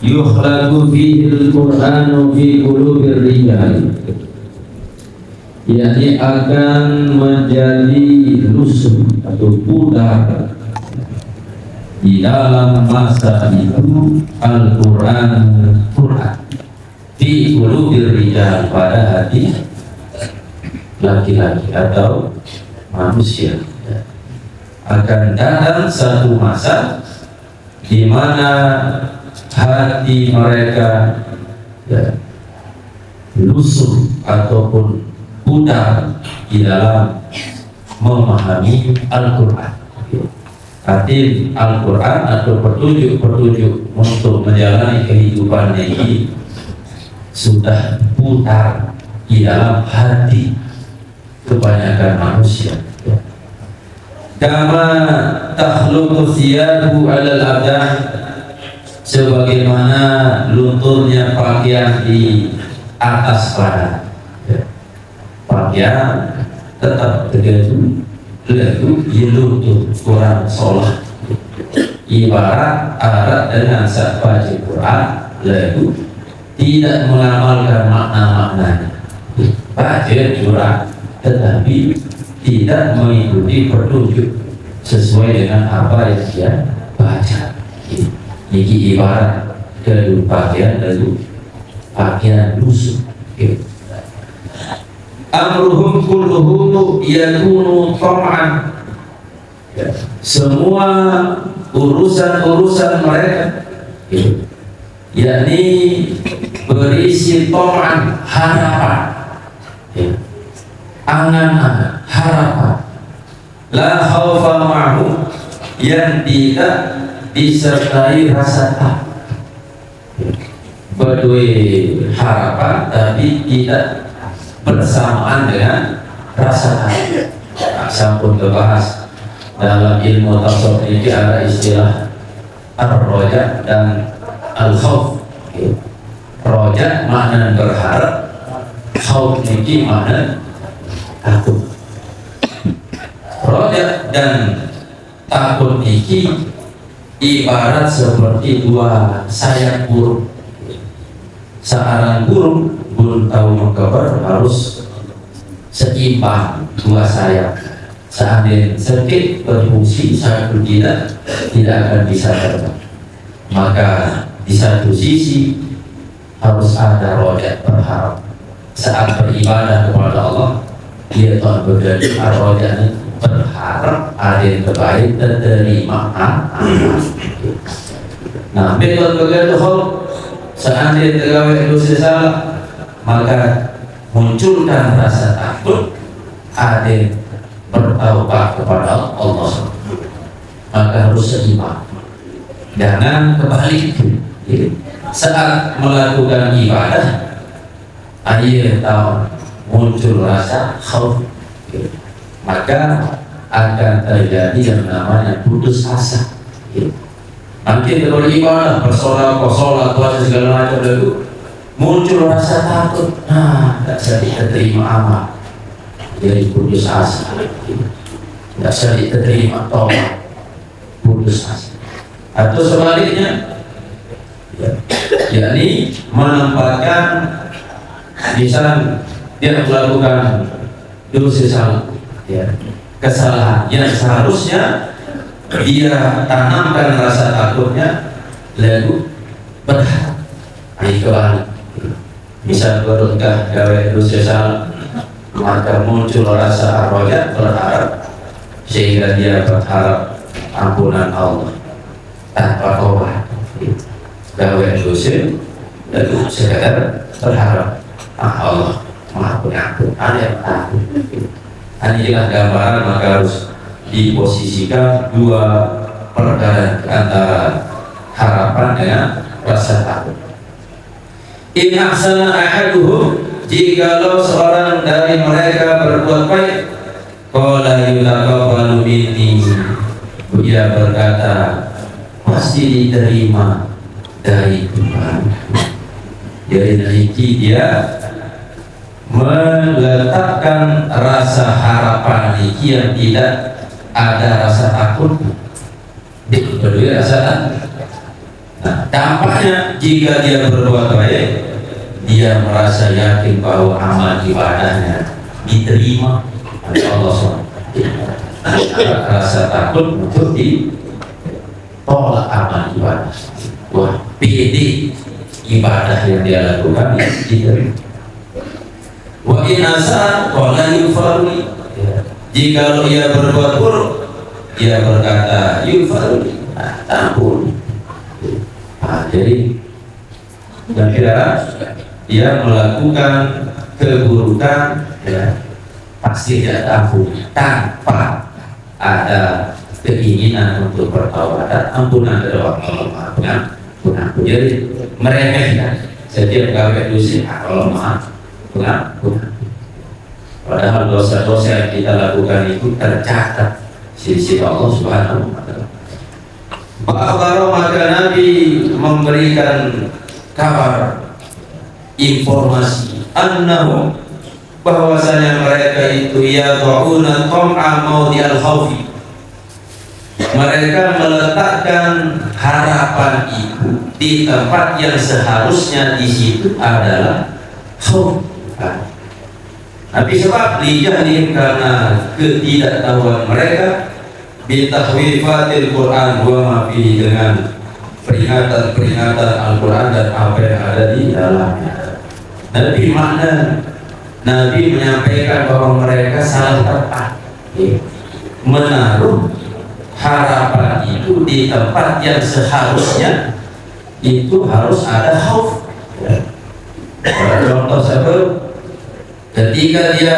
yukhlaqu fihi al-Qur'anu fi qulubir rijal, yakni akan menjadi lusuh atau pudar di dalam masa itu Al-Quran di qulubir rijal, pada hati laki-laki atau manusia. Akan datang satu masa di mana hati mereka lusuh ataupun pudar di dalam memahami Al-Quran. Arti Al-Quran atau petunjuk-petunjuk untuk menjalani kehidupan ini sudah pudar di dalam hati kebanyakan manusia. Kama takhluqu thiyabu 'alal abdan, sebagaimana lunturnya pakaian di atas badan. Pakaian tetap tergantung lalu diluntur kurang sholat, ibarat arat dengan saat baca Quran lalu tidak mengamalkan makna-maknanya, baca Quran tetapi tidak mengikuti petunjuk sesuai dengan apa yang dia baca. Ini ibarat kedua pakaian lalu pakaian lusuh. Amruhum kulluhu yakunu tam'an, semua urusan-urusan mereka yakni berisi tam'an, harapan, angan-angan, harapan. La khaufa ma'hu, yang tidak disertai rasa takut. Berdua harapan tapi tidak bersamaan dengan rasa takut. Sampun dibahas dalam ilmu tasawuf ini ada istilah ar-roja dan al-khauf. Roja makna berharap, khauf ini makna takut. Roja dan takut ini ibarat seperti dua sayap burung. Seorang burung tahu mengkabar harus seimbang dua sayap. Seandainya sedikit berfungsi, satu tidak akan bisa terbang. Maka di satu sisi harus ada roja berharap. Saat beribadah kepada Allah, dia telah berjadi roja berharap ada yang terbaik dan terima amal. Nah, betul begitu. Seandainya tergawai dosa salah, maka munculkan rasa takut, ada bertaubat kepada Allah, maka harus seimbang. Jangan kebalik. Saat melakukan ibadah, ayat tahu muncul rasa khauf, maka akan terjadi yang namanya putus asa. Nanti kalau ibadah, bersolat, puasa segala macam itu muncul rasa takut, tidak bisa diterima amal, jadi putus asa, tidak bisa diterima taubat, putus asa. Atau sebaliknya, yakni menempatkan misal dia melakukan dosa salah, kesalahan yang seharusnya dia tanamkan rasa takutnya lalu berharap di kebalik. Misal berkah gawe dosa salah, maka muncul rasa arroja berharap, sehingga dia berharap ampunan Allah tanpa taubat. Gawe dosa lalu sekedar berharap Allah mengampuni aku, ada yang takut. Inilah gambaran, maka harus diposisikan dua perkara antara harapan dengan rasa takut. In ahsana ahaduhum, jikalau seorang dari mereka berbuat baik, qala yutaqabbalu minni, dia berkata pasti diterima dari Tuhan. Jadi nanti dia meletakkan rasa harapan ini yang tidak ada rasa takut, kedua rasa Nah, dampaknya jika dia berbuat baik, dia merasa yakin bahwa amal ibadahnya diterima oleh Allah SWT. Rasa takut untuk ditolak amal ibadah. Wah, pede ibadah yang dia lakukan diterima. Wa in asa qala yufarli. Jika ia berbuat buruk, dia berkata yufarli, ampun. Jadi dan dia melakukan keburukan, ya, pasti dia ampuni tanpa ada keinginan untuk bertaubat dan ampunan dari Allah Maha Pengampun. Jadi meremehkan setiap gawe dosa Allah Maha Pengampun. Padahal dosa-dosa yang kita lakukan itu tercatat di sisi Allah Subhanahu wa Ta'ala. Maka Nabi memberikan kabar, informasi annahum, bahwasanya mereka itu yad'una tam'a maudhi'al khaufi. Mereka meletakkan harapan itu di tempat yang seharusnya di situ adalah khauf. Tapi sebab lijahlim, karena ketidaktahuan mereka, bitahwifatil Quran wa ma fihi, dengan peringatan Al-Quran dan apa yang ada di dalamnya. Nabi menyampaikan bahwa mereka salah tepat, menaruh harapan itu di tempat yang seharusnya itu harus ada khauf. Contoh satu, ketika dia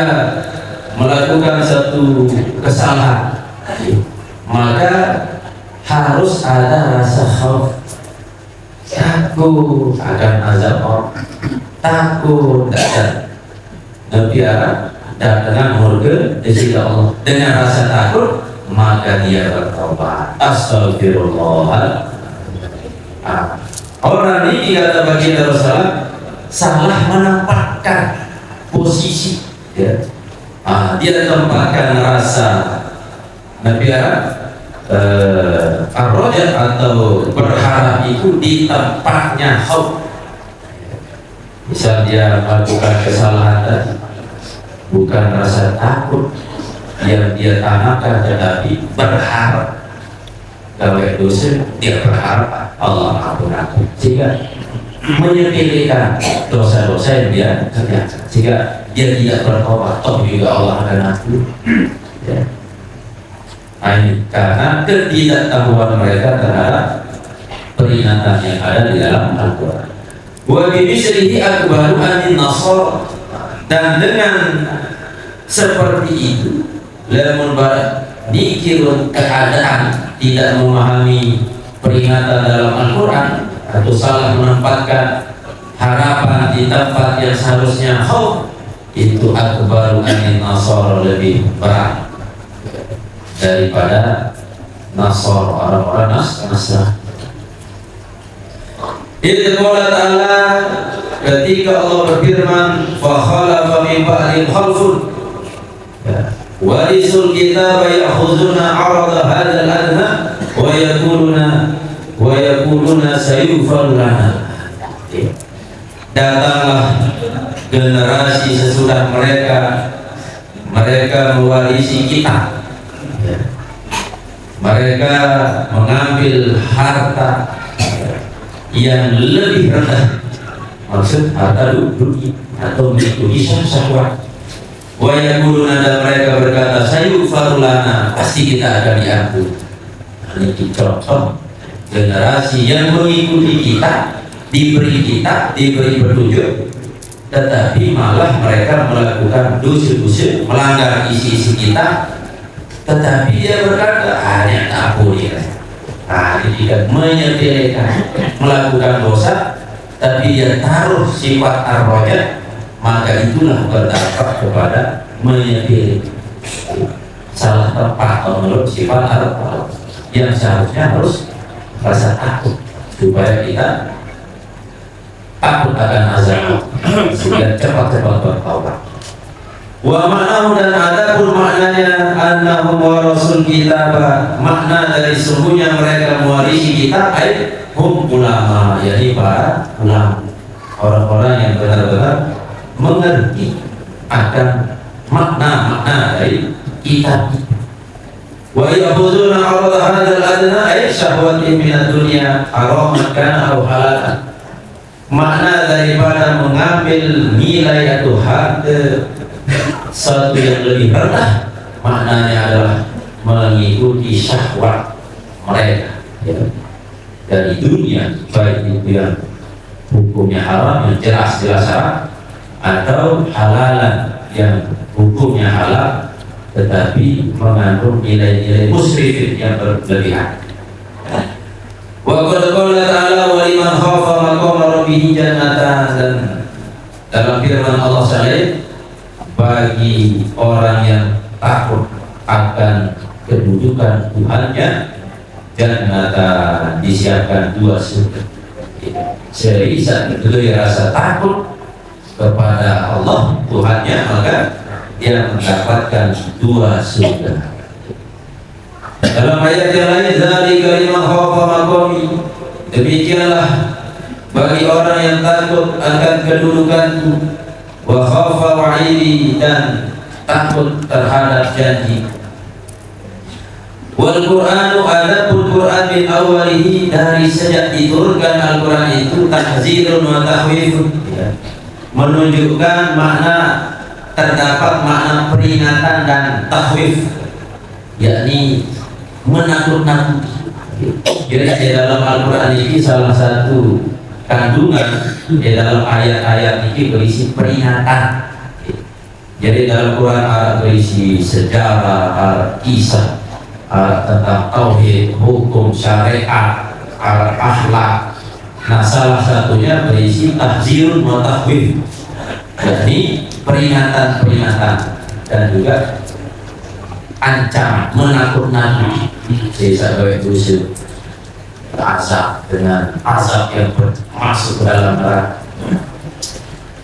melakukan satu kesalahan, maka harus ada rasa khauf, takut akan azab Allah, takut dan dengan murka di sisi Allah. Dengan rasa takut, maka dia bertobat. Astagfirullah. Orang ini, kata baginda Rasulullah, salah menempatkan posisi, ya. Dia tempatkan rasa ar-raja atau berharap itu di tempatnya khauf. Misal dia melakukan kesalahan tadi, bukan rasa takut yang dia tanamkan, tetapi berharap. Gawe dosa, dia berharap Allah Maha, sehingga menyepelekan dosa-dosa yang dia kerjakan, sehingga dia tidak bertobat. Toh juga Allah akan ampuni. Ya. Karena ketidaktahuan mereka terhadap peringatan yang ada di dalam Al-Quran. Wa bimislihi akbaru anin nasar, dan dengan seperti itu, lamun dikirun keadaan tidak memahami peringatan dalam Al-Quran atau salah menempatkan harapan di tempat yang seharusnya khauf, itu akbaru anin nasar, lebih berat daripada nasar, orang-orang Nasrani. Idza qala ta'ala, ketika Allah berfirman, fa khalafa min ba'dihim khalfun warisul kitaba ya'khuduna 'arada hadzal adna wa yaquluna sayughfar lana. Datanglah generasi sesudah mereka mewarisi kitab. Mereka mengambil harta yang lebih rendah, maksud harta dunia atau dunia syahwat. Wa yaquluna, dan mereka berkata, sayughfar lana, pasti kita akan diampuni. Ini contoh generasi yang mengikuti kita, diberi petunjuk, tetapi malah mereka melakukan dosa-dosa, melanggar isi-isi kita. Tetapi dia berkata, hanya ampuni. Dia tidak menyepelekan melakukan dosa, tapi dia taruh sifat ar-raja, maka itulah berdampak kepada menyepelekan. Salah tempat menurut sifat ar-raja, yang seharusnya harus rasa takut, supaya kita takut akan azab, sehingga cepat-cepat bertaubat. Wa ma'nahu, dan adapun maknanya, annahum warasul kitab, makna dari sungguhnya mereka mewarisi kitab, hum ulama, yakni para ulama, orang-orang yang benar-benar mengerti akan makna-makna dari kitab. Wa ya'khuduna 'arada hadzal adna ay syahwatin minad dunya haraman kana aw halalan. Makna daripada mengambil nilai atau harga satu yang lebih rendah, maknanya adalah mengikuti syahwat mereka, ya, dari dunia, baik itu yang hukumnya haram yang jelas-jelas haram, atau halalan yang hukumnya halal tetapi mengandung nilai-nilai musrifin yang berlebihan. Wa qad qala ta'ala wa liman khafa maqama rabbih jannatan, dan dalam firman Allah Subhanahu, bagi orang yang takut akan kedudukan Tuhannya, jannatan, disiapkan 2 surga. Jadi saat itu dia rasa takut kepada Allah Tuhannya, maka dia mendapatkan 2 surga. Dalam ayat yang lain, dzalika liman khafa maqami, demikianlah bagi orang yang takut akan kedudukanku, wa khafa wa'idi, dan takut terhadap janji. Wal Qur'anu, adapun Qur'an min awalihi, dari sejak diturunkan Al-Qur'an itu tahzirun wa tahwifun, menunjukkan makna, terdapat makna peringatan dan tahwif, yakni menakut-nakuti. Jadi di dalam Al-Quran ini salah satu kandungan di dalam ayat-ayat ini berisi peringatan. Jadi dalam Quran ada berisi sejarah, ada kisah, ada tentang tauhid, hukum syariat, ada akhlak. Nah, salah satunya berisi tahzirun wa tahwif, yakni peringatan-peringatan dan juga ancaman, menakut-nakuti. Sisa gawe busuk azab dengan azab yang masuk ke dalam neraka.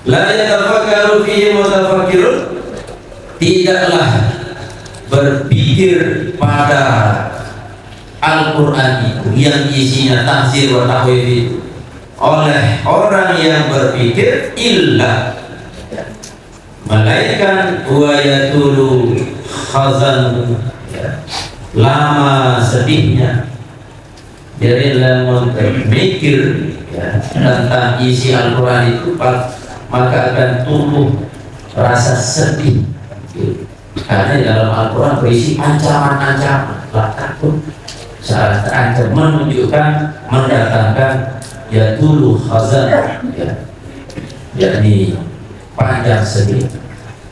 La yatafakkaru fihi mutafakkirun, tidaklah berpikir pada Al-Quran itu yang isinya tahzir wa tahwif itu oleh orang yang berpikir, illa, malaikat wa yatulu khazan, lama sedihnya. Jadi lama berpikir tentang isi Al-Quran itu, maka akan tumbuh rasa sedih, karena dalam Al-Quran berisi ancaman-ancaman, takut saat terancam, menunjukkan, mendatangkan yatulu khazan, yakni panjang sedih.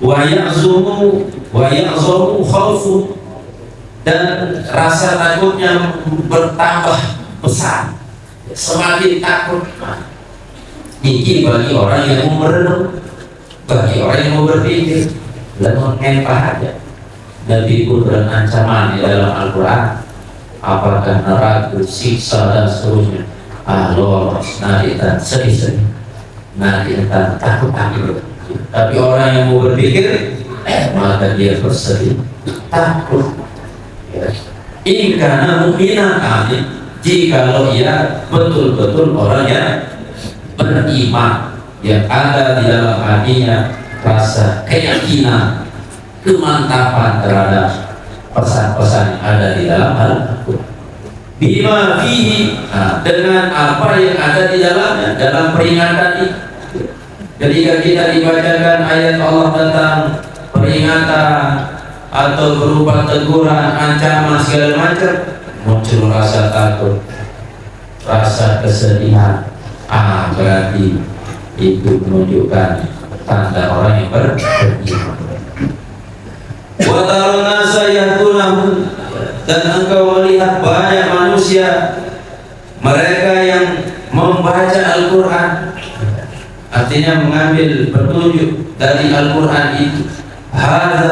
Wa ya'zumu khawfu, dan rasa takutnya bertambah besar, semakin takut. Ini bagi orang yang mau merenung, bagi orang yang mau berpikir, dan mengempah aja. Nabi pun berancaman di dalam Al-Quran, apakah neraka, siksa dan seterusnya. Lolos, nanti dan sedih-sedih, nanti dan takut-takut. Tapi orang yang mau berpikir, maka dia bersedih, takut. Ini karena mukminah, jikalau ia betul-betul orang yang beriman, yang ada di dalam hatinya rasa keyakinan, kemantapan terhadap pesan-pesan yang ada di dalam Al-Quran. Bima fihi, dengan apa yang ada di dalamnya, dalam peringatan ini. Ketika kita dibacakan ayat Allah tentang peringatan atau berupa teguran, ancaman, segala macam, muncul rasa takut, rasa kesedihan, berarti itu menunjukkan tanda orang yang beriman. Wa taruna sayyatunahu, dan engkau melihat banyak manusia mereka yang membaca Al-Quran, artinya mengambil petunjuk dari Al-Quran itu. Hadza,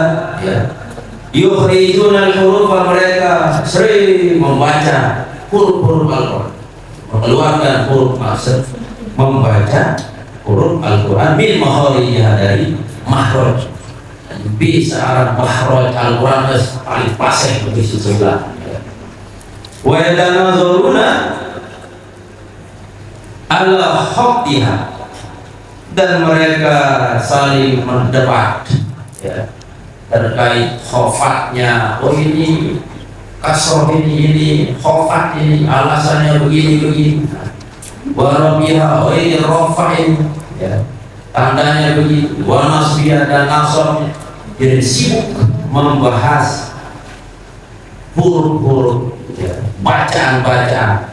yukhrijuna al-hurufa, mereka sering membaca huruf-huruf Al-Quran, mengeluarkan huruf maksud, membaca huruf Al-Quran min makharijiha, dari makhraj. Bisa arah makhraj Al-Quran paling fasih begitu sebelah. Wa yatanazaruna, ala khottiha, dan mereka saling mendebat ya, terkait khofatnya. Oh ini kasroh, ini khofat, ini alasannya begini. Warabiha, oh ini rofa ini ya, tandanya begitu. Wa nasbiyah, dan nasabnya. Jadi sibuk membahas huruf-huruf ya, bacaan-bacaan,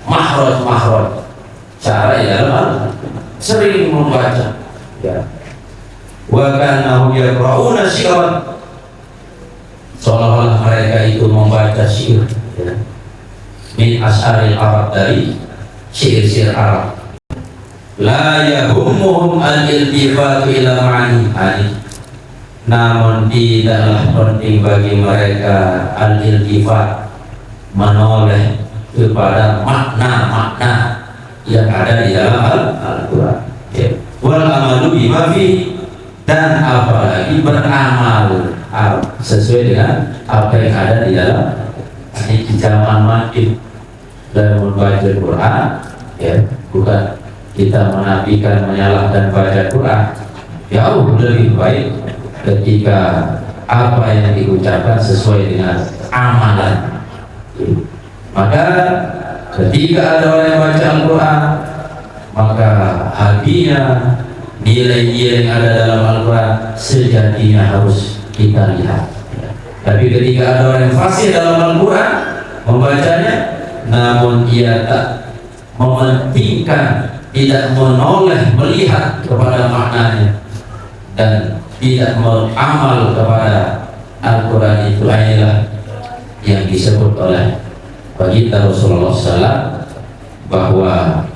makhraj, cara ya sering membaca ya. Wa kanahum yaqra'una syi'ran, seolah-olah mereka itu membaca syair ya, min asyaril Arab, dari syair-syair Arab. La yahummuhum al-iltifatu ila ma'ani, namun tidaklah penting bagi mereka al-iltifat, menoleh kepada makna-makna yang ada di dalam Al-Quran ya. Wal amalu bima fi, dan apalagi beramal sesuai dengan apa yang ada di dalam. Ini di zaman makin dalam membaca Quran ya, bukan kita menafikan, menyalahkan baca Quran. Jauh lebih baik ketika apa yang diucapkan sesuai dengan amalan. Maka ketika ada orang yang baca Al-Quran, maka hatinya, nilai-nilai yang ada dalam Al-Quran sejatinya harus kita lihat. Tapi ketika ada orang yang fasih dalam Al-Quran membacanya, namun ia tak mementingkan, tidak menoleh melihat kepada maknanya, dan tidak beramal kepada Al-Quran, itu adalah yang disebut oleh baginda Rasulullah SAW bahwa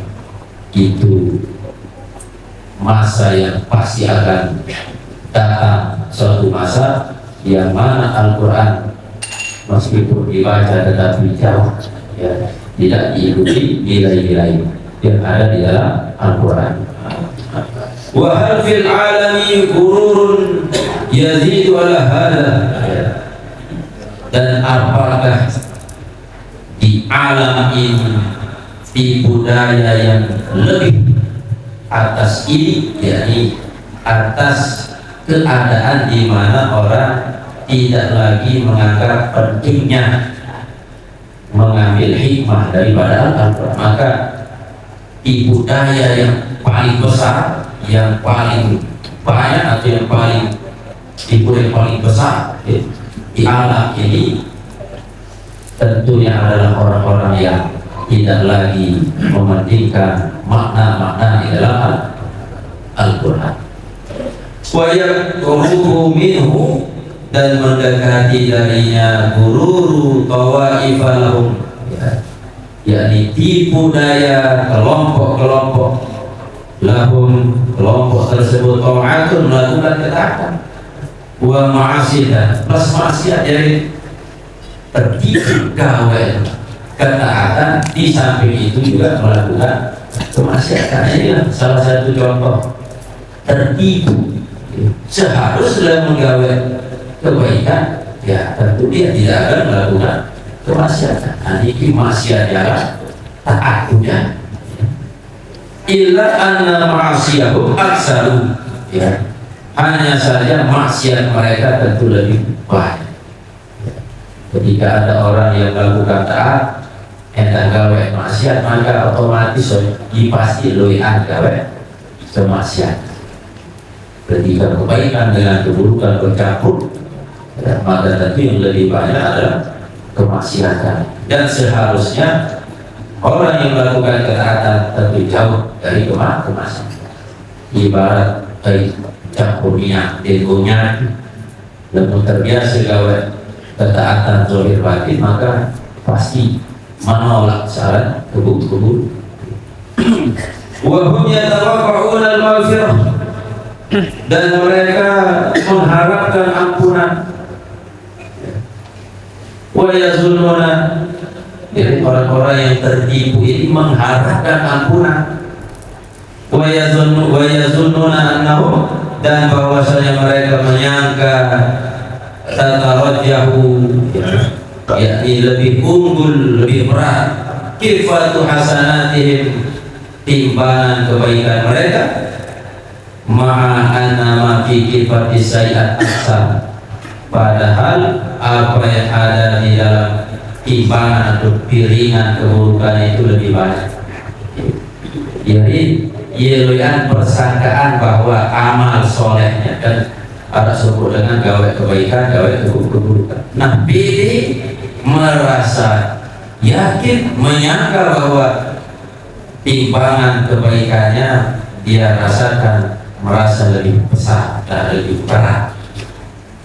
itu masa yang pasti akan datang, suatu masa yang mana Al-Quran meskipun dibaca tetapi jauh ya, tidak diikuti nilai-nilai yang ada di dalam Al-Quran. Wa hal fil alami gururun yazidu ala hada, dan apakah di alam ini tipu daya yang lebih atas ini, yakni atas keadaan di mana orang tidak lagi menganggap pentingnya mengambil hikmah daripada Al-Quran. Maka tipu daya yang paling besar, yang paling banyak, atau yang paling tipu yang paling besar di alam ini tentunya adalah orang-orang yang tidak lagi mementingkan makna-makna di dalam Al-Quran. Wa yaqrubu minhu, dan mendekati darinya gururu tawaifalahum, yakni tipu daya kelompok-kelompok lahum, kelompok tersebut ta'atun, melakukan ketaatan, wa ma'asidah, plus maksiat, jadi tertipu gawe ketaatan, di samping itu juga melakukan kemaksiatan. Ini salah satu contoh tertipu. Seharusnya menggawe kebaikan, ya tentu dia tidak akan melakukan kemaksiatan. Ini maksiat jalan taatnya. Illa anna ma'asiyahum aksaru, ya hanya saja maksiat mereka tentu lebih banyak. Ketika ada orang yang melakukan taat, entah gawe maksiat, maka otomatis pasti loian gawe kemaksiat. Ketika kebaikan dengan keburukan bercampur, ya, maka tentu yang lebih banyak adalah kemaksiatan. Dan seharusnya orang yang melakukan ketaatan tentu jauh dari kemaksiatan. Ibarat campur minyak dengonya, namun terbiasa gawe ketaatan zahir batin, maka pasti menolak saran keburu-buru. Wa hum yatawaqqa'una al-maghfirah, dan mereka mengharapkan ampunan. Wa yazunnuna, jadi orang-orang yang tertipu ini mengharapkan ampunan. Wa yazunnuna annahum, dan bahwasanya mereka menyangka tatarajjahu, yakni lebih unggul, lebih berat, kifatu hasanatihim, timbangan kebaikan mereka, ma'a anna ma fi kifati sayyi'at aktsar, padahal apa yang ada di dalam timbangan atau piringan keburukan itu lebih banyak. Jadi yeloyan persangkaan bahwa amal solehnya dan ada sebut dengan gawe kebaikan, gawe keburukan. Nah, pilih merasa yakin, menyangka bahwa timbangan kebaikannya dia rasakan, merasa lebih besar dan lebih berat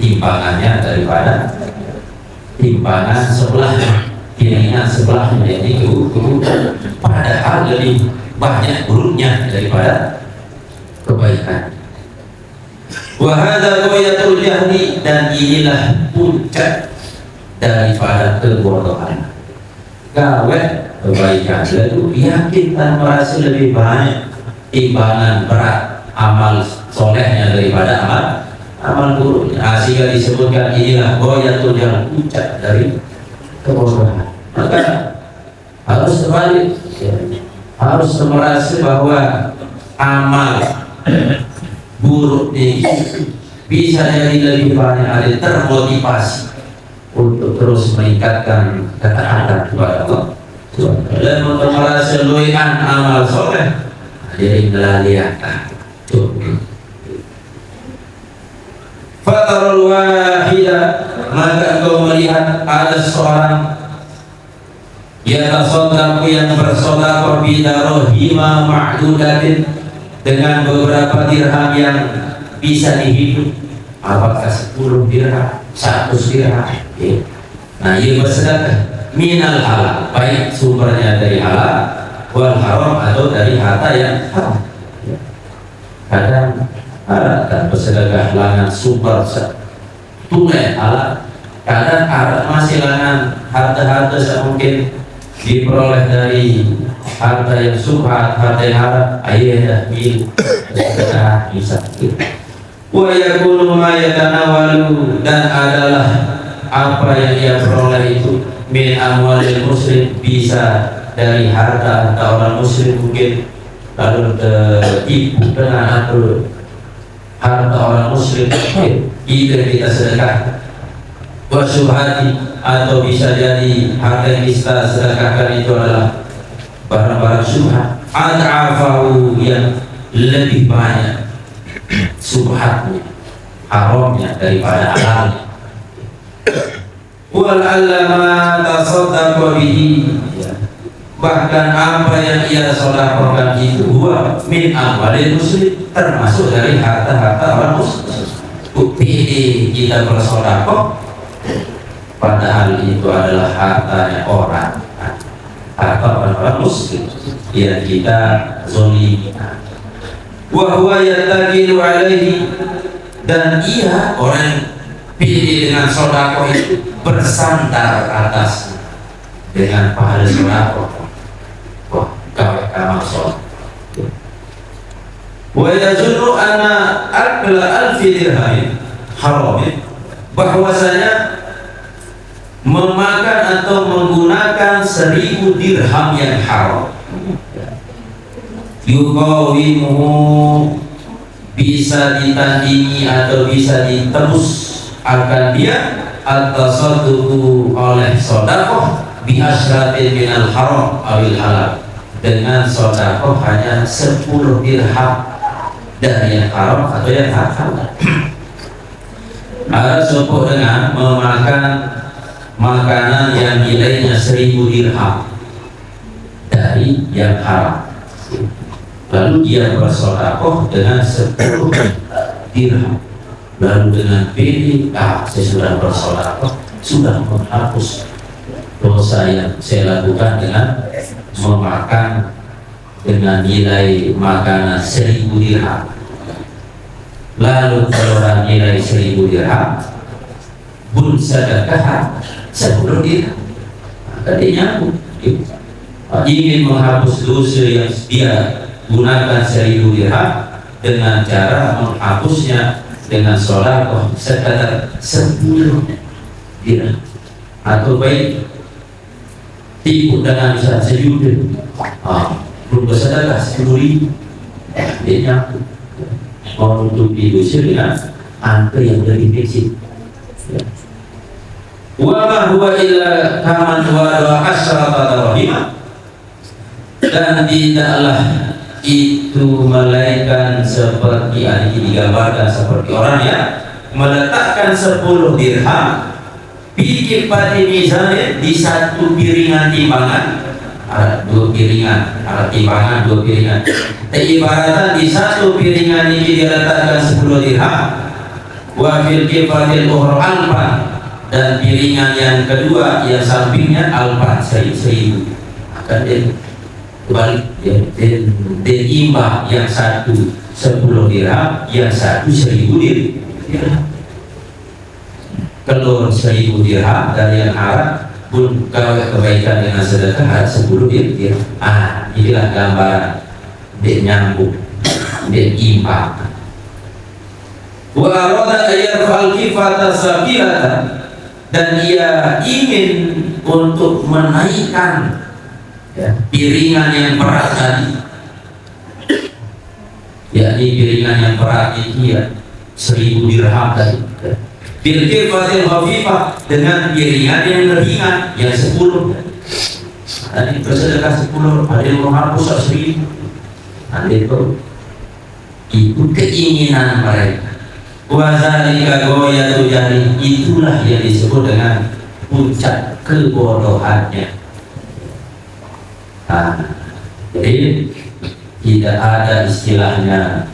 timbangannya daripada timbangan sebelahnya, piringan sebelahnya, yaitu keburukan, padahal lebih banyak buruknya daripada kebaikan. Wahada ghayatul jahli, dan inilah puncak daripada kebodohan. Gawe kebaikan lalu yakin dan merasa lebih banyak timbangan berat amal solehnya daripada amal buruknya. Sehingga disebutkan inilah ghayatul jahli, puncak dari kebodohan. Maka harus terbalik, harus merasa bahwa amal buruk ini bisa jadi lebih banyak, ada termotivasi untuk terus meningkatkan ketaatan kepada Allah. Dan untuk merasa loyan amal soleh, jadi melalaikan. Fatarul wahida, maka kau melihat ada seorang yatasoddaku yang bersedekah bidarahima ma'dudatin, dengan beberapa dirham yang bisa dihitung. Apakah 10 dirham, 100 dirham? Nah, ia bersedekah minal halal, baik sumbernya dari halal, wal haram, atau dari harta yang haram. Kadang ada kan bersedekah langan sumber tunai halal, kadang ada masih langan harta-harta yang mungkin diperoleh dari harta yang subhat, harta yang haram. Ayah bil sedekah bisa. Wa yakunu ma yatanawalu, dan adalah apa yang ia peroleh itu min amwalil muslim, bisa dari harta orang muslim, mungkin lalu tertipu dengan atau harta orang muslim jika kita sedekah. Wa syubhati, atau bisa jadi harta yang kita sedekahkan itu adalah barang-barang syubhat, ad'afahu, yang lebih banyak syubhatnya, haramnya daripada halalnya. Wal allama tasaddaqa bihi, bahkan apa yang ia sedekahkan itu huwa min amwalil muslim, termasuk dari harta-harta orang muslim. Bukti kita bersedekah padahal itu adalah hartanya orang, harta orang muslim yang kita zolimi. Wa huwa yattaqilu alaihi, dan ia orang pilih dengan sedekah itu bersandar atas dengan pahala sedekah. Wah, gawe amal soleh. Wa yazunnu anna akla alfi dirham haram, bahwasanya memakan atau menggunakan 1000 dirham yang haram, yuqawimuhu, bisa ditandingi atau bisa ditebus akan dia at-tasadduqu oleh sedekah bi asyratin minal haram awil halal, dengan sedekah hanya 10 dirham dari yang haram atau yang halal. Ada sebut dengan memakan makanan yang nilainya 1000 dirham dari yang haram, lalu dia bersedekah dengan 10 dirham, lalu dengan pilih saya sudah bersedekah, sudah menghapus dosa yang saya lakukan dengan memakan dengan nilai makanan 1000 dirham. Lalu kalau nilai 1000 dirham pun sedekah 10 dirham, maka dia nyambung, ingin menghapus dosa yang dia gunakan 1000 dirham dengan cara menghapusnya dengan sedekah sekadar 10 dirham, atau baik tipu dengan bisa 1 juta. belum bersedekah 10.000, dia nyapu mau menutupi dosa dengan angka yang lebih kecil. Wa ma huwa illa kaman wa asyrata rahimah, dan tidaklah itu melainkan seperti ini digambarkan seperti orang yang meletakkan 10 dirham pikir pada misalnya di satu piringan timbangan, ada 2 piringan, ada timbangan 2 piringan. Ibaratnya di satu piringan ini dia letakkan 10 dirham, wa fil kifatil ukhra alfan, dan piringan yang kedua yang sampingnya alfan 1.000. Akan dia kembali dan imbang, yang satu 10 dirham, yang satu 1.000 dirham. Kalau 1.000 dirham dari yang Arab pun kalau kebaikan dengan sedekah ada 10 dirham. Inilah gambaran dia nyambung, dia imbang. Wa arada ayyarfa'al kifata sabiratan, dan ia ingin untuk menaikkan piringan yang berat tadi, yakni piringan yang berat itu 1.000 dirham tadi, bil kifatil khafifah, dengan piringan yang ringan yang 10. Tadi bersedekah 10, ada yang menghapus 1.000. Itu keinginan mereka. Wa zalika ghayatu jahli, itulah yang disebut dengan puncak kebodohannya. Jadi tidak ada istilahnya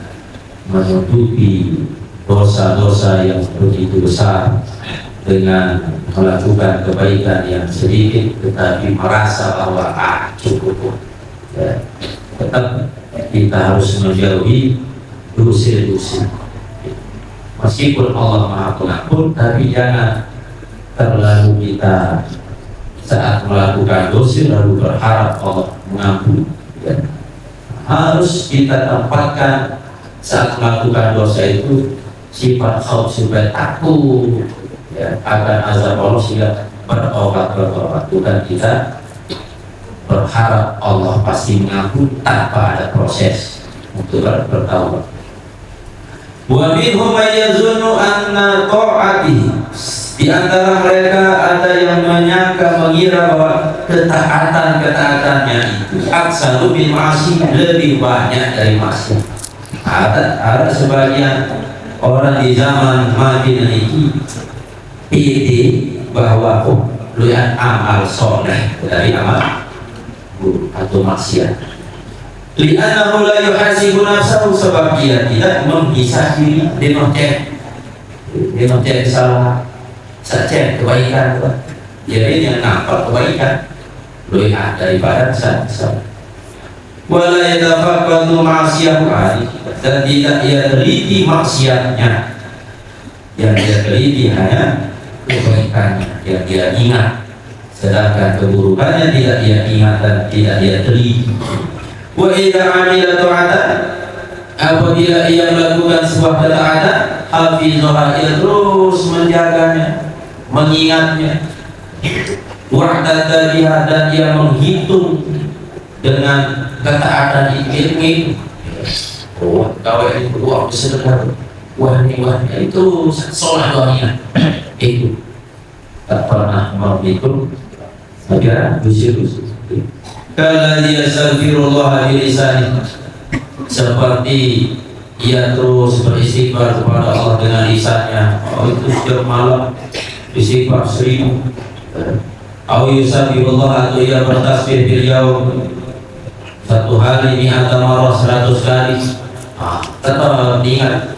menutupi dosa-dosa yang begitu besar dengan melakukan kebaikan yang sedikit, tetapi merasa bahwa cukup. Tetap kita harus menjauhi dosa-dosa. Meskipun Allah Maha Pengampun, tapi jangan terlalu kita saat melakukan dosa lalu berharap Allah mengampuni. Harus kita tempatkan saat melakukan dosa itu sifat khauf, supaya takut akan azab Allah, sehingga bertobat. Bukan kita berharap Allah pasti mengampuni tanpa ada proses untuk bertaubat. Wa minhum may yazunnu anna ta'atihi, di antara mereka ada yang mengira bahwa ketaatan-ketaatannya itu aksaru min ma'asi, lebih banyak dari maksiat. Ada sebagian orang di zaman Madinah ini pede bahwa lu yang amal soleh dari amal atau maksiat. Li'annahu la yuhasibu nafsahu, sebab dia tidak menghisab diri, dia cek kesalahan, saya kebaikan, jadi yang nampak kebaikan lebih daripada kesalahan. Wala yatafaqqadu ma'siyahu, dan tidak ia teliti maksiatnya, yang dia teliti hanya kebaikannya yang dia ingat, sedangkan keburukannya tidak dia ingat dan tidak dia teliti. Wa idza amila ta'atan, apabila ia melakukan sebuah ketaatan, hafizaha, ia terus menjaganya, mengingatnya, wa'tata biha, dan ia menghitung dengan ketaatan ini. Kau ini berdoa bersedekah, wah ini itu sholat doanya itu tak pernah menghitung agar bersih-bersih. Kala dia astaghfirullah bilisani, seperti ia terus beristighfar kepada Allah dengan lisannya. Itu setiap malam istighfar 1.000. Au yusabbihullah, atau ia bertasbih bil yaum, satu hari mi'ata marrah, 100 kali. Tetap ingat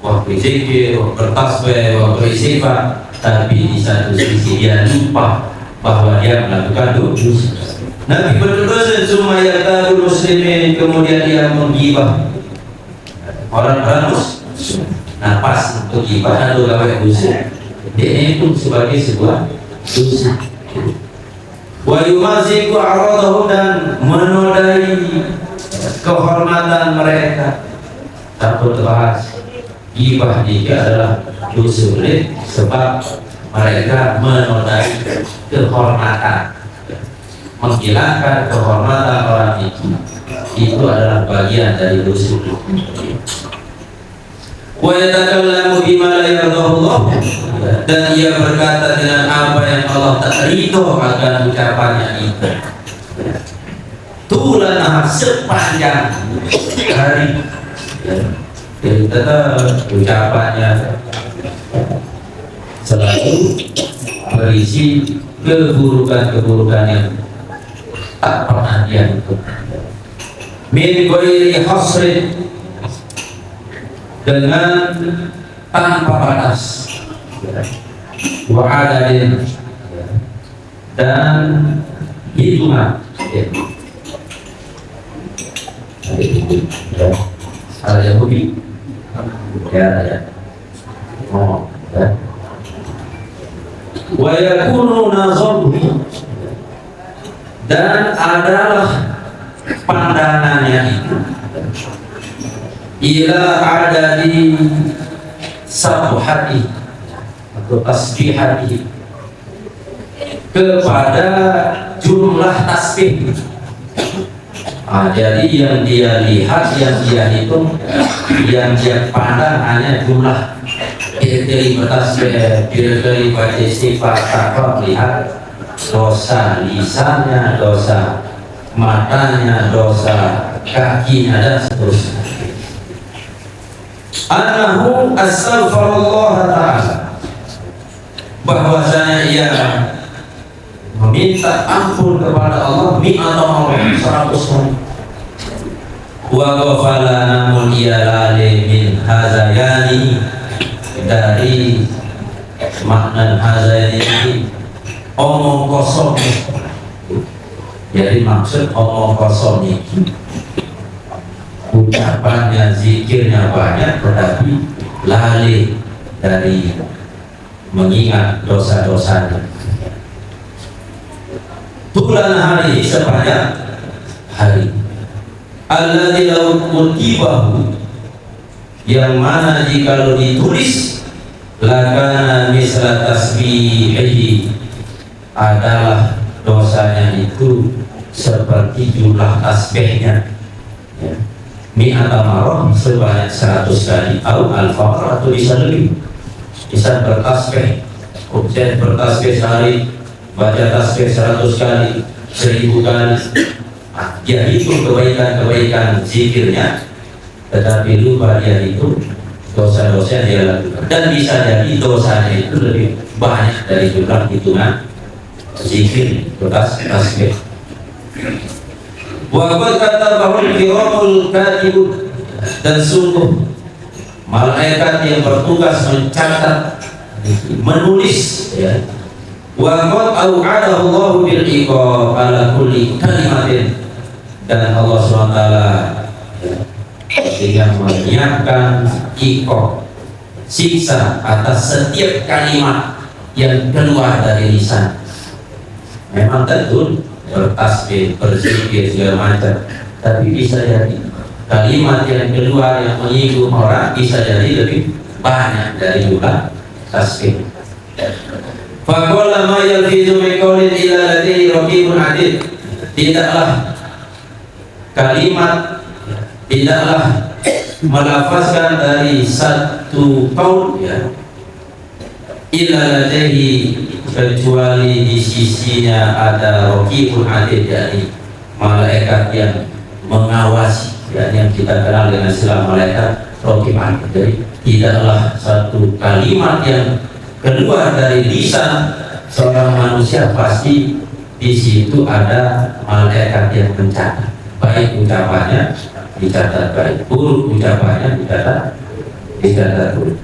waktu zikir, bertasbih, beristighfar, tapi di satu sisi dia lupa bahwa dia melakukan dosa. Nabi berdosa supaya tahu muslimin, kemudian dia menggibah orang-orang muslim. Pas untuk gibah atau gawe dosa, dia itu sebagai sebuah dosa. Wa yumaziku a'radahum, dan menodai kehormatan mereka. Takut bahas gibah juga adalah dosa berat, sebab mereka menodai kehormatan. menghilangkan kehormatan orang itu adalah bagian dari dosa. Wa yatakallamu bima la yardahullah, dan ia berkata dengan apa yang Allah tak ridho akan ucapannya itu. Tulan sepanjang hari, jadi tetap ucapannya selalu berisi keburukan-keburukan yang tak pernah dia itu. Min ghairi hasrin, dengan tanpa batas, wa adadin, dan hitungan. Ada yang hobi, ya. Oh, ya. Wa yakunu nazarhu, dan adalah pandangannya itu ila adadi sabhati atau tasbihati, kepada jumlah tasbih. Jadi yang dia lihat, yang dia hitung, yang dia pandang hanya jumlah. Kira-kira bertasbih, kira-kira baca istighfar, takut lihat dosa lisannya, dosa matanya, dosa kakinya, dan seterusnya. Anahu astaghfirullah ta'ala, bahwasanya ia meminta ampun kepada Allah mi'ata marrah, 100 kali. Wa ghafala, namun ia lalai min hazayani, dari makna hazayani ini omong kosong. Jadi maksud omong kosong ini ucapannya, zikirnya banyak, tetapi lalai dari mengingat dosa-dosanya. Tulan hari, sepanjang hari. Alladzi law kutibahu, yang mana jikalau ditulis, lakana misla tasbihi, adalah dosanya itu seperti jumlah tasbihnya, ya. Mi'ata marrah, sebanyak 100 kali, atau al-faqr, atau bisa lebih. Bisa bertasbih, objek bertasbih sehari, baca tasbih 100 kali, 1000 kali. Ya itu kebaikan-kebaikan zikirnya, tetapi lupa dia itu dosa-dosa yang dia lakukan. Dan bisa jadi dosanya itu lebih banyak dari jumlah hitungan zikir tasbih. Wa qad katabahu kiramul katibun, dan sungguh malaikat yang bertugas mencatat, menulis, ya. Wa qad au'adahu Allahu bil iqab ala kulli kalimatin, dan Allah SWT yang menyiapkan iqab, siksa atas setiap kalimat yang keluar dari lisan. Memang tentu bertasbih, berzikir, segala macam, tapi bisa jadi kalimat yang keluar yang menyinggung orang bisa jadi lebih banyak dari jumlah tasbih. Faqala ma yalfizu min qawlin illa ladayhi raqibun atid, tidaklah kalimat, tidaklah melafazkan dari satu qaul, ya, illa ladayhi, kecuali di sisinya ada raqibun atid, yakni malaikat yang mengawasi, ya, yang kita kenal dengan istilah malaikat raqib atid. Jadi tidaklah satu kalimat yang keluar dari lisan seorang manusia, pasti di situ ada malaikat yang mencatat. Baik ucapannya dicatat baik, buruk ucapannya dicatat buruk.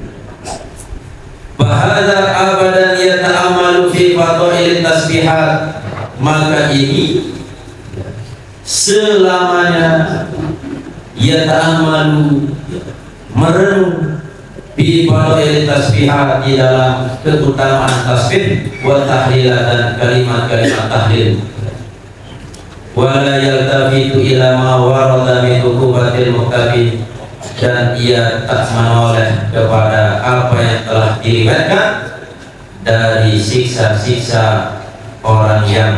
Bahada abadan yata'amalu fi fadail tasbihat, maka ini selamanya yata'amalu, merenung, fi fadail tasbihat, di dalam keutamaan tasbih, wa tahlil, dan kalimat-kalimat tahlil. Wala yaltafitu ila ma warada min hukumatil muqtabin, dan ia tak menoleh kepada apa yang telah diriwayatkan dari siksa-siksa orang yang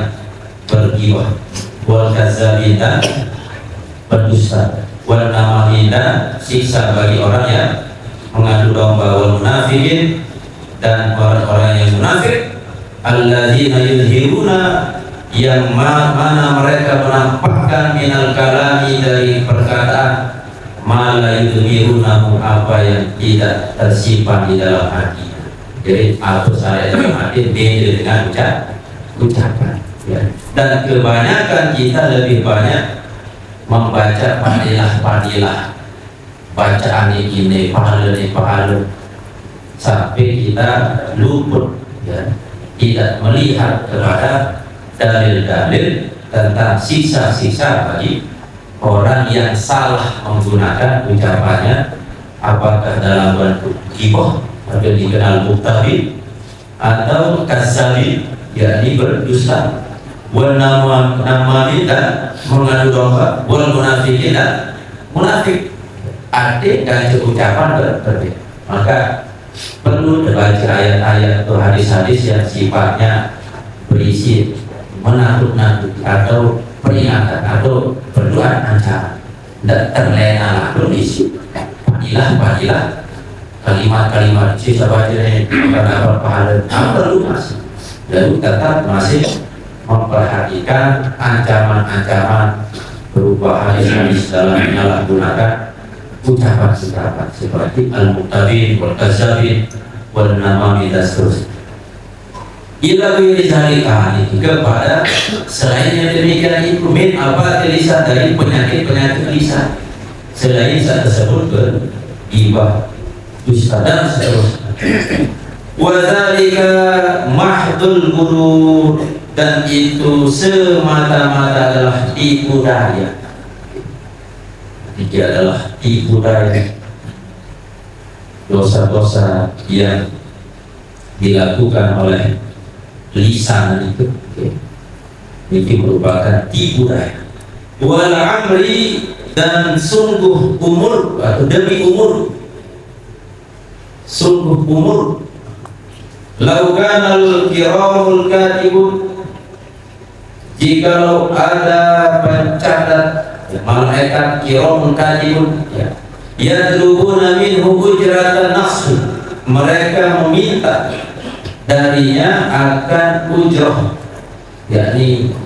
bergibah, wal kadzabin dan berdusta, wal namamin dan siksa bagi orang yang mengadu domba, wal munafikin dan orang-orang yang munafik, alladzina yuzhiruna yang mana mereka menampakkan minal kalami dari perkataan mala yuzhirunahu apa yang tidak tersimpan di dalam hati. Jadi apa saya dalam hati beda dengan ucapan ya. Dan kebanyakan kita lebih banyak membaca padilah bacaan ini pahala sampai kita luput ya, tidak melihat kepada dalil-dalil tentang sisa-sisa bagi orang yang salah menggunakan ucapannya, apakah dalam bentuk ghibah atau dikenal muktabi atau kasabi yakni berdusta, wal namami dan mengadu domba, wal munafikin dan munafik. Arti dan ucapan berbeda. Maka perlu dibaca ayat-ayat atau hadis-hadis yang sifatnya berisi menakut-nakuti atau peringatan atau berdoa ancaman. Tidak terlena kondisi. Padilah kalimat-kalimat sisa baca ini karena pahala perlu masih. Lalu tetap masih memperhatikan ancaman-ancaman berupa hadis-hadis dalam menyalahgunakan ucapan-ucapan seperti al-muqtabin, wal-kazabin, wal-namami dan seterusnya. Ila wirizalika kepada selain yang demikian itu min apa lisan dari penyakit-penyakit lisan selain saat tersebut beribah, dusta dan seterusnya. Wadzalika mahdul ghurur dan itu semata-mata adalah tipu daya. Dia adalah tipu daya, dosa-dosa yang dilakukan oleh lisan itu merupakan tipu daya. Wal amri dan sungguh umur atau demi umur, sungguh umur. Laukanal kiramul katibun, jikalau ada pencatat malaikat kiramul katibun ya, yadlubuna minhu ujratan nafsi, mereka meminta darinya akan ujrah yakni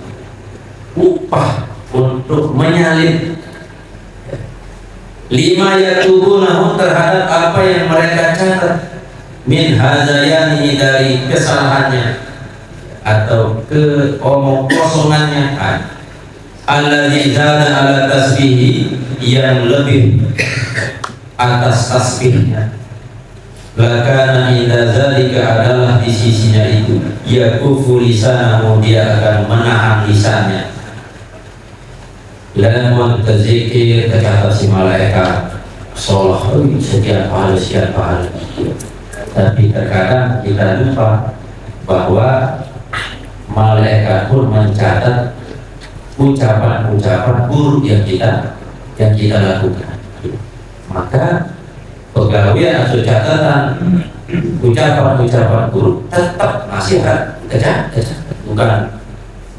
upah untuk menyalin lima yatubunahu terhadap apa yang mereka catat min hazayani dari kesalahannya atau keomong kosongannya alladzi zada ala tasbihi yang lebih atas tasbihnya, lakana inda zalika adalah di sisinya itu yakufu lisanahu dia akan menahan lisannya, lamun tazikir kata si malaikat sholah sekian pahala. Tapi terkadang kita lupa bahwa malaikat pun mencatat ucapan-ucapan buruk yang kita lakukan. Maka pegawai atau catatan ucapan-ucapan buruk tetap masih ada tercatat. Bukan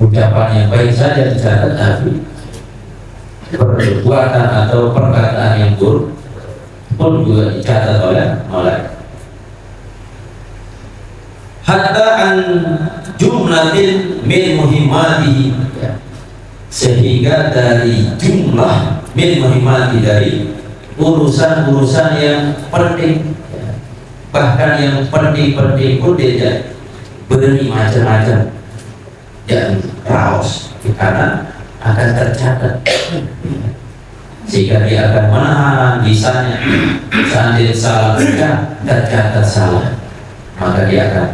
ucapan yang baik saja dicatat, tapi perbuatan atau perkataan yang buruk pun juga dicatat oleh malaikat. Hatta an jumlatin min muhimmatihi, sehingga dari jumlah min muhimmati dari urusan-urusan yang penting, bahkan yang penting-penting pun dia beri macam-macam yang raos karena akan tercatat, sehingga dia akan menahan lisannya. Seandainya salah tercatat salah, maka dia akan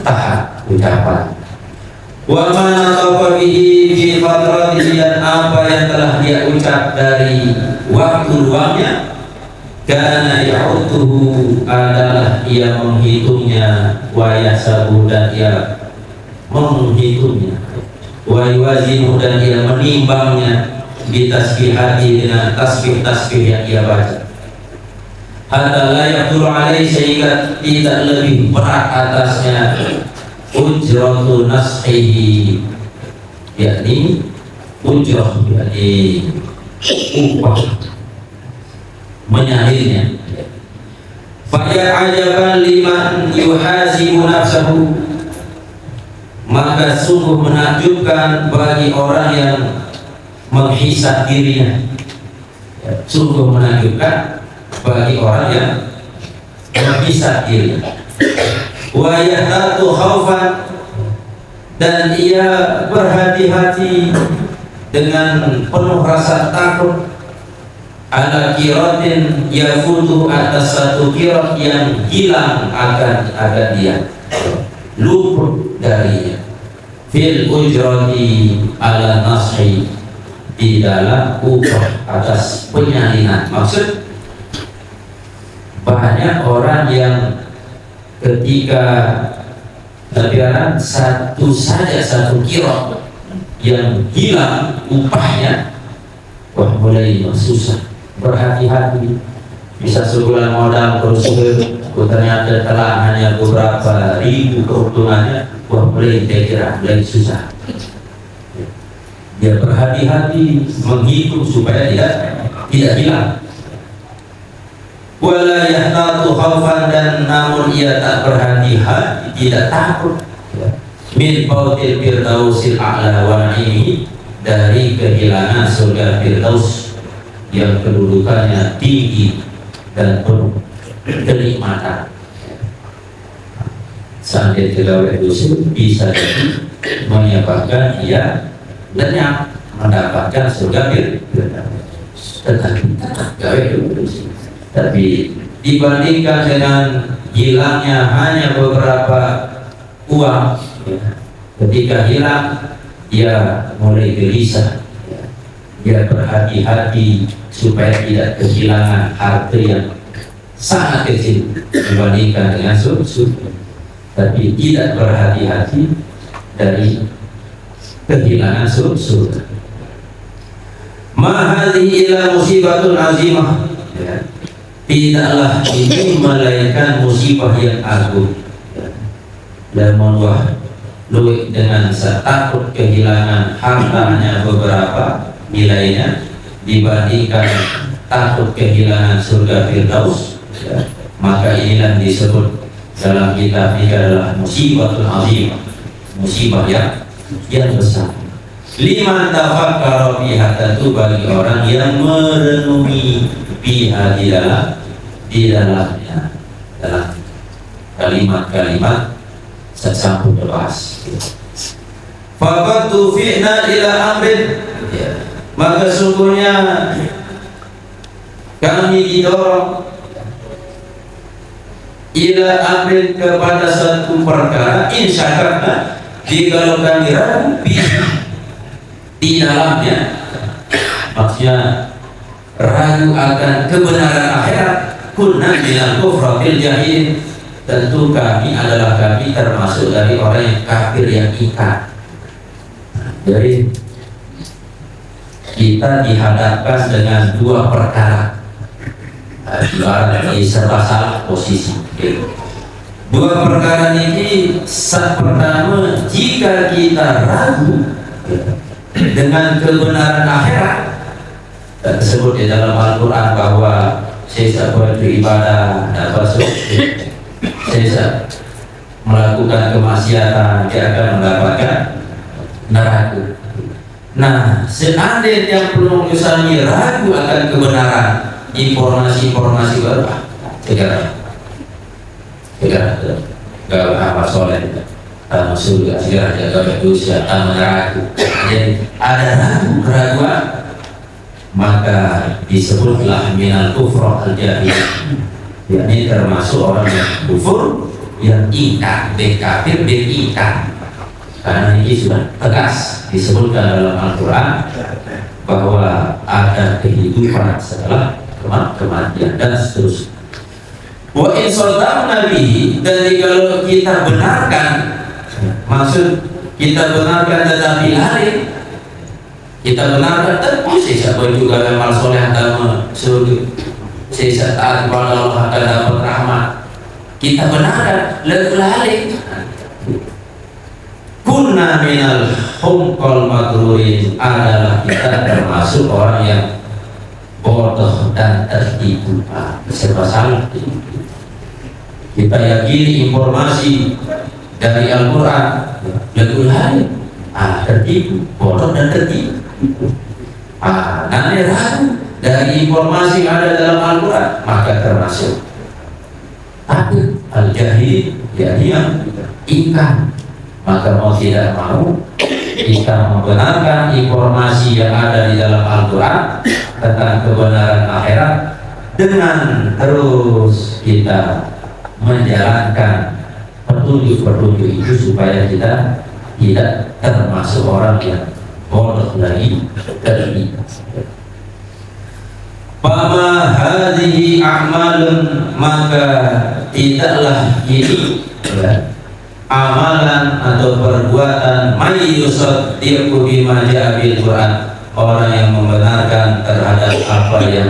tahan ucapan. Wa mana tawfihi fi fatratihi, dan apa yang telah dia ucap dari waktu luangnya, karena ya'utuhu adalah ia menghitungnya, wa yasabu dan ia menghitungnya, wa yuwazinu dan ia menimbangnya, bi tasbihati dengan tasbih-tasbih yang ia baca. Hatta la yaqulu alaihi, sehingga tidak lebih berat atasnya ujratu nashihi, yakni ujrah, yakni upah menyalirnya. Faya ajaban liman yuhasibu nafsahu, maka sungguh menakjubkan bagi orang yang menghisab dirinya. Sungguh menakjubkan bagi orang yang menghisab dirinya. Wa yahtatu khaufan, dan ia berhati-hati dengan penuh rasa takut, ala kiratin yafutu, atas satu kirat yang hilang akan dia, luput darinya, fil ujrati ala nashi, di dalam upah atas penyalinan. Maksud, banyak orang yang ketika lebaran satu kirat yang hilang upahnya, wah mulai susah, berhati-hati. Bisa sebulan modal bersyukur, ternyata telah hanya beberapa ribu keuntungannya, wah mulai mulai susah. Dia berhati-hati menghitung supaya tidak hilang. Wala yahtatu khaufan, dan namun ia tak berhati-hati, tidak takut min fautil firdausil a'la wa na'imihi, dari kehilangan surga firdaus yang kedudukannya tinggi dan penuh kenikmatan. Sampai tegawai dosa bisa menyebabkan ia lenyap mendapatkan surga firdaus, tapi dibandingkan dengan hilangnya hanya beberapa uang, ketika hilang dia mulai gelisah, dia berhati-hati supaya tidak kehilangan harta yang sangat kecil dibandingkan dengan surga, tapi tidak berhati-hati dari kehilangan surga. Ma hadhihi illa musibatun azimah, tidaklah ini melainkan musibah yang agung. Dan menwah luwih dengan takut kehilangan hartanya beberapa nilainya dibandingkan takut kehilangan surga firdaus, maka inilah disebut dalam kitab ini adalah musibatul azim, musibah yang besar. Liman tafakkara fiha, tentu bagi orang yang merenungi fiha, di dalamnya, dalam kalimat-kalimat sesambung lepas. Faqad tufi'na ila amrin, maka sungguhnya kami didorong ila amrin, kepada satu perkara, insyakarna, jikalau kami ragu di dalamnya, maksudnya ragu akan kebenaran akhirat, kunna minal kufratil jahil, tentu kami termasuk dari orang yang kafir yang ikat. Jadi kita dihadapkan dengan dua perkara, ibaratnya serba salah posisi. Dua perkara ini, pertama, jika kita ragu dengan kebenaran akhirat, tersebut di dalam Al-Quran bahwa saya beribadah dapat saya melakukan kemaksiatan, dia akan mendapatkan neraka. Nah, seandainya penulisan ini ragu akan kebenaran informasi baru, segera gak amal soleh, tamu surga, segera jaga dosa, tamu neraka. Jadi ada keraguan, maka disebutlah minal kufra al-jahil, yakni termasuk orang yang kufur, yang ingkar, kafir, ingkar. Karena ini sudah tegas disebutkan dalam Al-Quran bahwa ada kehidupan setelah kematian dan seterusnya. Wa in saddaqna bihi, dan kalau kita benarkan, maksud kita benarkan tetapi lalai, kita benarkan tentu saya juga amal soleh agama surga, saya taat kepada Allah akan dapat rahmat, kita benarkan lalai, kunna minal humqal magrurin adalah kita termasuk orang yang bodoh dan tertipu. Serba salah. Kita yakini informasi dari Al-Quran lebih lain, tertipu, bodoh dan tertipu. Nanti ragu dari informasi yang ada dalam Al-Quran, maka termasuk takut al-jahil, yakni yang ingkar. Maka mau tidak mau kita membenarkan informasi yang ada di dalam Al-Quran tentang kebenaran akhirat dengan terus kita menjalankan petunjuk-petunjuk itu supaya kita tidak termasuk orang yang bodoh lagi dari. Fama hadhihi a'malun, maka tidaklah ini amalan atau perbuatan may yusaddiqu bima ja'a bil Quran, orang yang membenarkan terhadap apa yang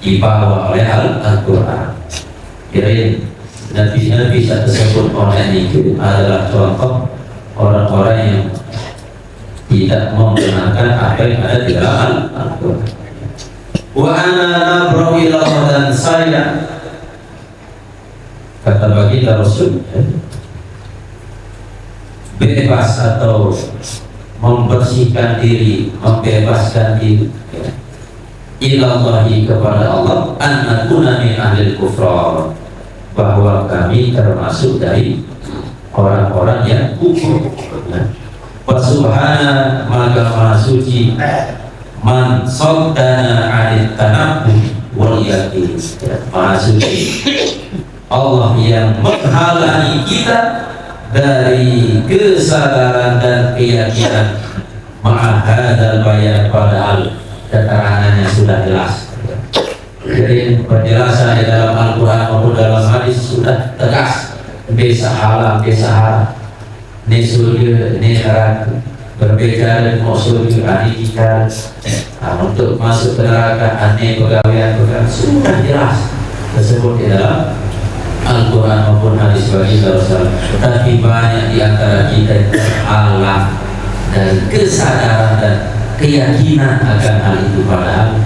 dibawa oleh Al-Quran. Kirain Nabi tersebut orang itu adalah contoh orang-orang yang tidak membenarkan apa yang ada di dalam Al-Quran. Wa ana nabra'u ila Allah, dan saya, kata baginda Rasul, bebas atau membersihkan diri, membebaskan diri ilallahi, kepada Allah, an nakuna min ahlil kufrar, bahwa kami termasuk dari orang-orang yang kufur. Wa subhana, maka maha suci, man saddana 'anil tanabbuh wal yaqin, maha suci Allah yang menghalangi kita dari kesadaran dan keyakinan. Ma'ahadal bayan, padahal keterangannya sudah jelas. Jadi penjelasan di dalam Al-Quran maupun dalam hadis sudah tegas. Bisa halal, bisa haram, ini surga, ini neraka. Berbicara dengan surga, ini kita untuk masuk ke neraka, ini pegawaian sudah jelas tersebut di dalam Al-Quran maupun hadis baginda Rasul. Tapi banyak di antara kita yang terhalang dari kesadaran dan keyakinan akan hal itu, padahal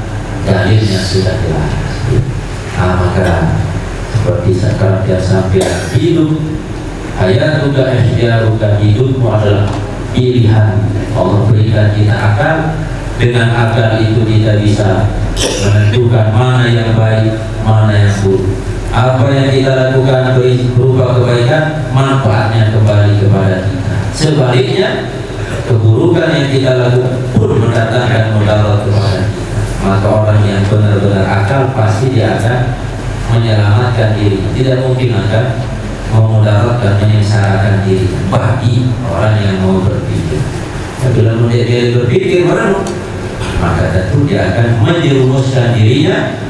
dalilnya sudah jelas. Maka seperti sekarang dia sampai hidup, hayatuka ihtiyaruka, hidupmu adalah pilihan. Allah berikan kita akal, dengan akal itu kita bisa menentukan mana yang baik, mana yang buruk. Apa yang kita lakukan berupa kebaikan, manfaatnya kembali kepada kita. Sebaliknya, keburukan yang kita lakukan pun mendatangkan mudarat kepada kita. Maka orang yang benar-benar akal pasti dia akan menyelamatkan diri, tidak mungkin akan memudaratkan, menyengsarakan diri bagi orang yang mau berpikir. Bila dia berpikir merenung, maka tentu dia akan menjerumuskan dirinya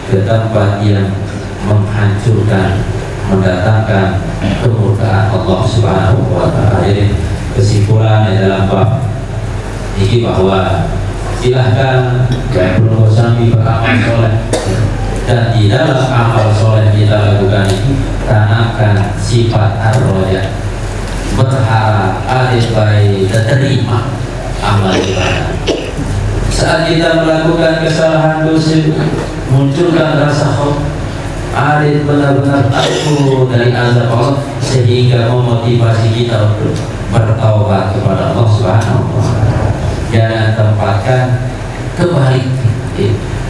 ke tempat yang menghancurkan, mendatangkan kemurkaan Allah Subhanahu wa Ta'ala. Jadi kesimpulan dalam bab ini bahwa silahkan belum sambil beramal soleh, dan di dalam amal soleh kita lakukan itu tanamkan sifat ar-roja, berharap alif-baik diterima amal ibadah. Saat kita melakukan kesalahan dosa, munculkan rasa khauf, alif benar-benar takut dari azab Allah, sehingga memotivasi kita untuk bertaubat kepada Allah Subhanahu wa Ta'ala. Jangan tempatkan kebalik.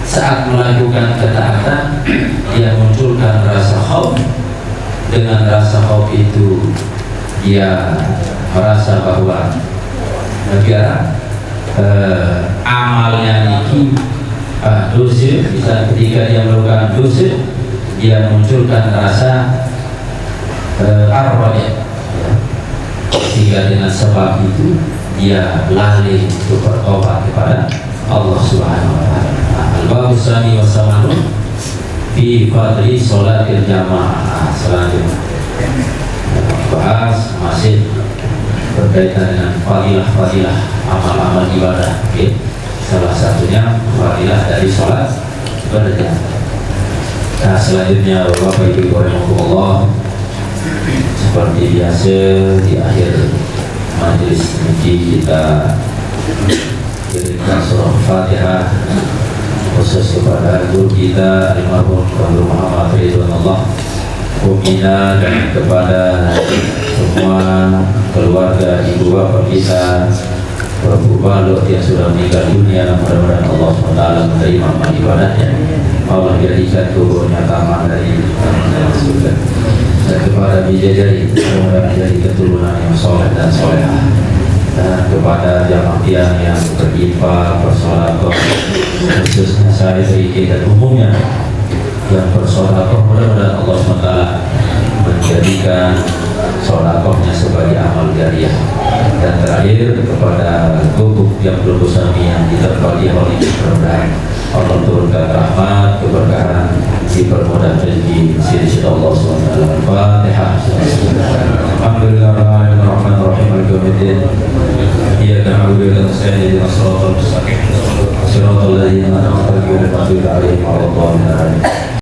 Saat melakukan ketaatan, dia munculkan rasa khauf. Dengan rasa khauf itu dia merasa bahwa biar amalnya ini dosa. Bisa ketika dia melakukan dosa, dia munculkan rasa ar-raja, sehingga dengan sebab itu dia lalai untuk bertobat kepada Allah Subhanahu wa Ta'ala. Al-Babu Sani wa Samanun fi fadli sholatil jamaah. Selanjutnya bahas masih berkaitan dengan fadilah-fadilah amal-amal ibadah. Salah satunya fadilah dari sholat berjamaah. Nah, selanjutnya Bapak Ibu rahimahullah, seperti biasa di akhir majelis ini kita kirimkan surah Fatihah khusus kepada guru kita almarhum Dr. Muhammad Ridwanullah Umina, dan kepada semua keluarga ibu bapak kita, Bapak Balok yang sudah meninggal dunia. Mudah-mudahan Allah SWT menerima amal ibadahnya, Allah jadikan tubuhnya taman dari surga. Dan kepada bidadari, mudah-mudahan jadi keturunan yang soleh dan solehah. Dan kepada jamaah yang berinfak, bersedekah, khususnya saya beri dan umumnya yang bersedekah, mudah-mudahan Allah SWT menjadikan sedekahnya sebagai amal jariah. Dan terakhir kepada gubuk yang berusaha yang diterpati oleh mudah-mudahan Allah turunkan rahmat, keberkahan, dipermudah rezeki sisi Allah SWT. Al-Fatihah. Alhamdulillahirrahmanirrahim. Al-Qabiddin iyyaka na'budu wa iyyaka nasta'in ihdinas siratal mustaqim siratal ladzina an'amta 'alaihim ghairil maghdubi 'alaihim waladdallin.